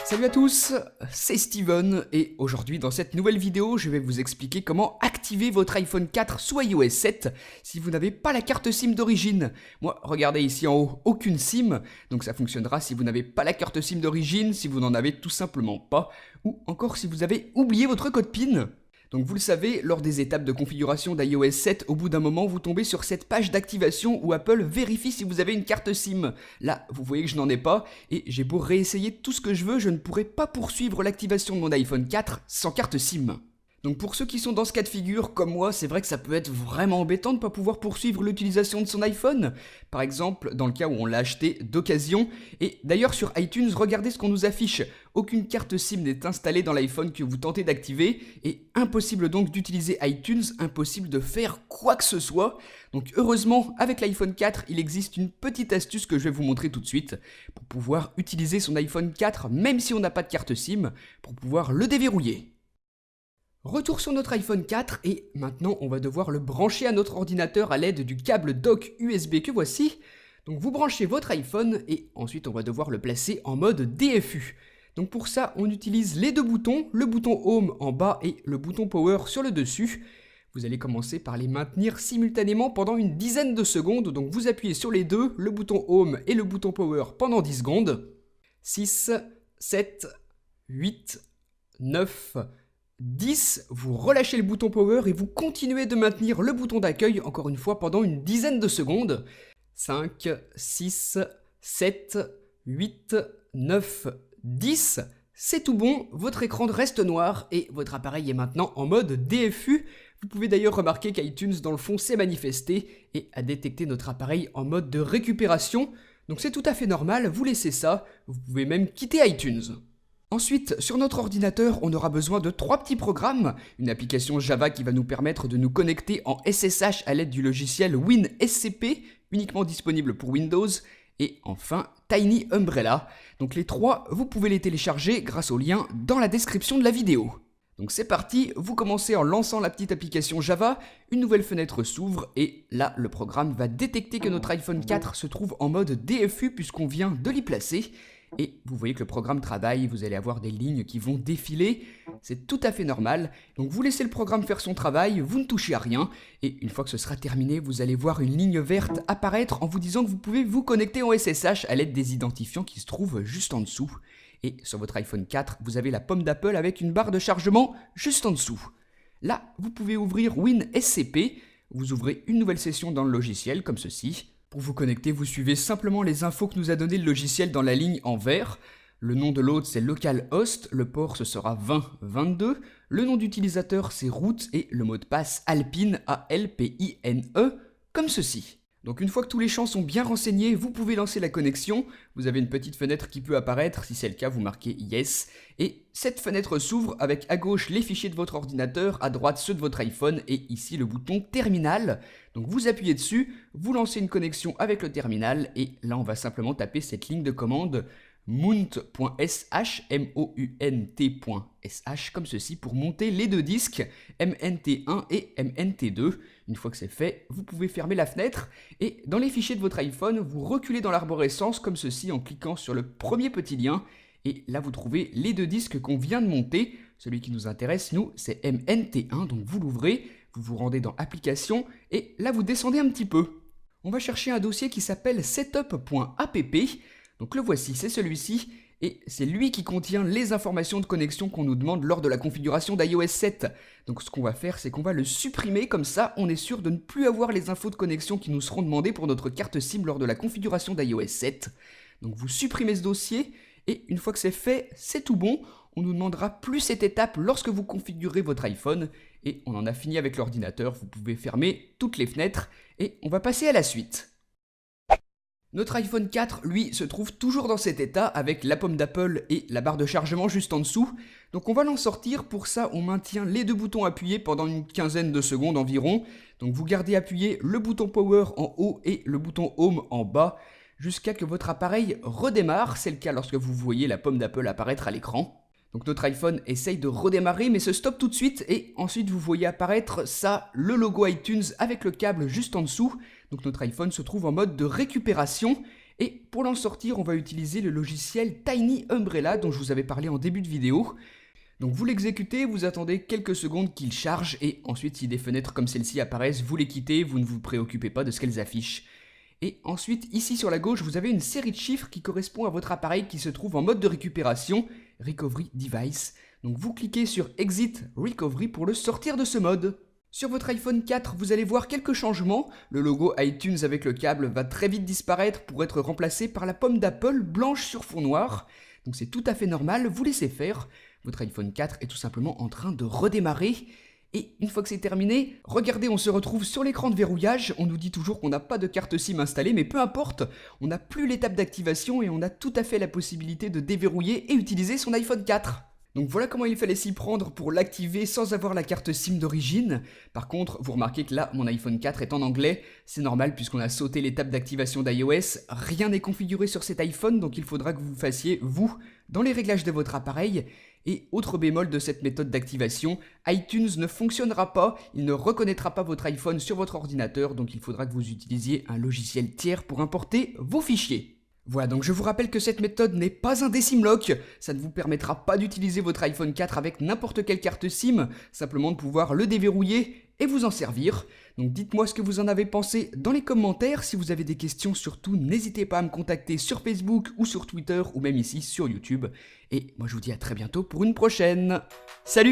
Salut à tous, c'est Steven et aujourd'hui dans cette nouvelle vidéo je vais vous expliquer comment activer votre iPhone 4 sous iOS 7 si vous n'avez pas la carte SIM d'origine. Moi regardez ici en haut, aucune SIM, donc ça fonctionnera si vous n'avez pas la carte SIM d'origine, si vous n'en avez tout simplement pas, ou encore si vous avez oublié votre code PIN. Donc vous le savez, lors des étapes de configuration d'iOS 7, au bout d'un moment, vous tombez sur cette page d'activation où Apple vérifie si vous avez une carte SIM. Là, vous voyez que je n'en ai pas, et j'ai beau réessayer tout ce que je veux, je ne pourrai pas poursuivre l'activation de mon iPhone 4 sans carte SIM. Donc pour ceux qui sont dans ce cas de figure, comme moi, c'est vrai que ça peut être vraiment embêtant de ne pas pouvoir poursuivre l'utilisation de son iPhone. Par exemple, dans le cas où on l'a acheté d'occasion. Et d'ailleurs sur iTunes, regardez ce qu'on nous affiche. Aucune carte SIM n'est installée dans l'iPhone que vous tentez d'activer. Et impossible donc d'utiliser iTunes, impossible de faire quoi que ce soit. Donc heureusement, avec l'iPhone 4, il existe une petite astuce que je vais vous montrer tout de suite. Pour pouvoir utiliser son iPhone 4, même si on n'a pas de carte SIM, pour pouvoir le déverrouiller. Retour sur notre iPhone 4 et maintenant on va devoir le brancher à notre ordinateur à l'aide du câble dock USB que voici. Donc vous branchez votre iPhone et ensuite on va devoir le placer en mode DFU. Donc pour ça on utilise les deux boutons, le bouton Home en bas et le bouton Power sur le dessus. Vous allez commencer par les maintenir simultanément pendant une dizaine de secondes. Donc vous appuyez sur les deux, le bouton Home et le bouton Power pendant 10 secondes. 6, 7, 8, 9... 10, vous relâchez le bouton Power et vous continuez de maintenir le bouton d'accueil encore une fois pendant une dizaine de secondes. 5, 6, 7, 8, 9, 10, c'est tout bon, votre écran reste noir et votre appareil est maintenant en mode DFU. Vous pouvez d'ailleurs remarquer qu'iTunes dans le fond s'est manifesté et a détecté notre appareil en mode de récupération. Donc c'est tout à fait normal, vous laissez ça, vous pouvez même quitter iTunes. Ensuite, sur notre ordinateur, on aura besoin de 3 petits programmes. Une application Java qui va nous permettre de nous connecter en SSH à l'aide du logiciel WinSCP, uniquement disponible pour Windows. Et enfin, Tiny Umbrella. Donc les trois, vous pouvez les télécharger grâce au lien dans la description de la vidéo. Donc c'est parti, vous commencez en lançant la petite application Java, une nouvelle fenêtre s'ouvre et là, le programme va détecter que notre iPhone 4 se trouve en mode DFU puisqu'on vient de l'y placer. Et vous voyez que le programme travaille, vous allez avoir des lignes qui vont défiler, c'est tout à fait normal. Donc vous laissez le programme faire son travail, vous ne touchez à rien, et une fois que ce sera terminé, vous allez voir une ligne verte apparaître en vous disant que vous pouvez vous connecter en SSH à l'aide des identifiants qui se trouvent juste en dessous. Et sur votre iPhone 4, vous avez la pomme d'Apple avec une barre de chargement juste en dessous. Là, vous pouvez ouvrir WinSCP, vous ouvrez une nouvelle session dans le logiciel comme ceci. Pour vous connecter, vous suivez simplement les infos que nous a donné le logiciel dans la ligne en vert. Le nom de l'hôte c'est localhost, le port ce sera 2022, le nom d'utilisateur c'est root et le mot de passe Alpine, A-L-P-I-N-E, comme ceci. Donc une fois que tous les champs sont bien renseignés, vous pouvez lancer la connexion. Vous avez une petite fenêtre qui peut apparaître, si c'est le cas vous marquez Yes. Et cette fenêtre s'ouvre avec à gauche les fichiers de votre ordinateur, à droite ceux de votre iPhone et ici le bouton Terminal. Donc vous appuyez dessus, vous lancez une connexion avec le terminal et là on va simplement taper cette ligne de commande mount.sh, M-O-U-N-T.sh, comme ceci pour monter les deux disques MNT1 et MNT2. Une fois que c'est fait, vous pouvez fermer la fenêtre et dans les fichiers de votre iPhone, vous reculez dans l'arborescence comme ceci en cliquant sur le premier petit lien et là vous trouvez les deux disques qu'on vient de monter. Celui qui nous intéresse, nous, c'est MNT1, donc vous l'ouvrez, vous vous rendez dans Applications et là vous descendez un petit peu. On va chercher un dossier qui s'appelle setup.app. Donc le voici, c'est celui-ci, et c'est lui qui contient les informations de connexion qu'on nous demande lors de la configuration d'iOS 7. Donc ce qu'on va faire, c'est qu'on va le supprimer, comme ça on est sûr de ne plus avoir les infos de connexion qui nous seront demandées pour notre carte SIM lors de la configuration d'iOS 7. Donc vous supprimez ce dossier, et une fois que c'est fait, c'est tout bon. On ne nous demandera plus cette étape lorsque vous configurez votre iPhone, et on en a fini avec l'ordinateur, vous pouvez fermer toutes les fenêtres, et on va passer à la suite. Notre iPhone 4, lui, se trouve toujours dans cet état avec la pomme d'Apple et la barre de chargement juste en dessous. Donc on va l'en sortir, pour ça on maintient les deux boutons appuyés pendant une quinzaine de secondes environ. Donc vous gardez appuyé le bouton Power en haut et le bouton Home en bas jusqu'à que votre appareil redémarre. C'est le cas lorsque vous voyez la pomme d'Apple apparaître à l'écran. Donc notre iPhone essaye de redémarrer mais se stoppe tout de suite et ensuite vous voyez apparaître ça, le logo iTunes avec le câble juste en dessous. Donc notre iPhone se trouve en mode de récupération Et pour l'en sortir, on va utiliser le logiciel Tiny Umbrella dont je vous avais parlé en début de vidéo. Donc vous l'exécutez, vous attendez quelques secondes qu'il charge et ensuite si des fenêtres comme celle-ci apparaissent, vous les quittez, vous ne vous préoccupez pas de ce qu'elles affichent. Et ensuite, ici sur la gauche, vous avez une série de chiffres qui correspond à votre appareil qui se trouve en mode de récupération, Recovery Device. Donc vous cliquez sur Exit Recovery pour le sortir de ce mode. Sur votre iPhone 4, vous allez voir quelques changements. Le logo iTunes avec le câble va très vite disparaître pour être remplacé par la pomme d'Apple blanche sur fond noir. Donc c'est tout à fait normal, vous laissez faire. Votre iPhone 4 est tout simplement en train de redémarrer. Et une fois que c'est terminé, regardez, on se retrouve sur l'écran de verrouillage. On nous dit toujours qu'on n'a pas de carte SIM installée, mais peu importe, on n'a plus l'étape d'activation et on a tout à fait la possibilité de déverrouiller et utiliser son iPhone 4. Donc voilà comment il fallait s'y prendre pour l'activer sans avoir la carte SIM d'origine. Par contre, vous remarquez que là, mon iPhone 4 est en anglais. C'est normal puisqu'on a sauté l'étape d'activation d'iOS. Rien n'est configuré sur cet iPhone, donc il faudra que vous fassiez, vous, dans les réglages de votre appareil. Et autre bémol de cette méthode d'activation, iTunes ne fonctionnera pas, il ne reconnaîtra pas votre iPhone sur votre ordinateur, donc il faudra que vous utilisiez un logiciel tiers pour importer vos fichiers. Voilà, donc je vous rappelle que cette méthode n'est pas un Decimlock, ça ne vous permettra pas d'utiliser votre iPhone 4 avec n'importe quelle carte SIM, simplement de pouvoir le déverrouiller et vous en servir. Donc dites-moi ce que vous en avez pensé dans les commentaires, si vous avez des questions surtout n'hésitez pas à me contacter sur Facebook ou sur Twitter ou même ici sur YouTube. Et moi je vous dis à très bientôt pour une prochaine. Salut!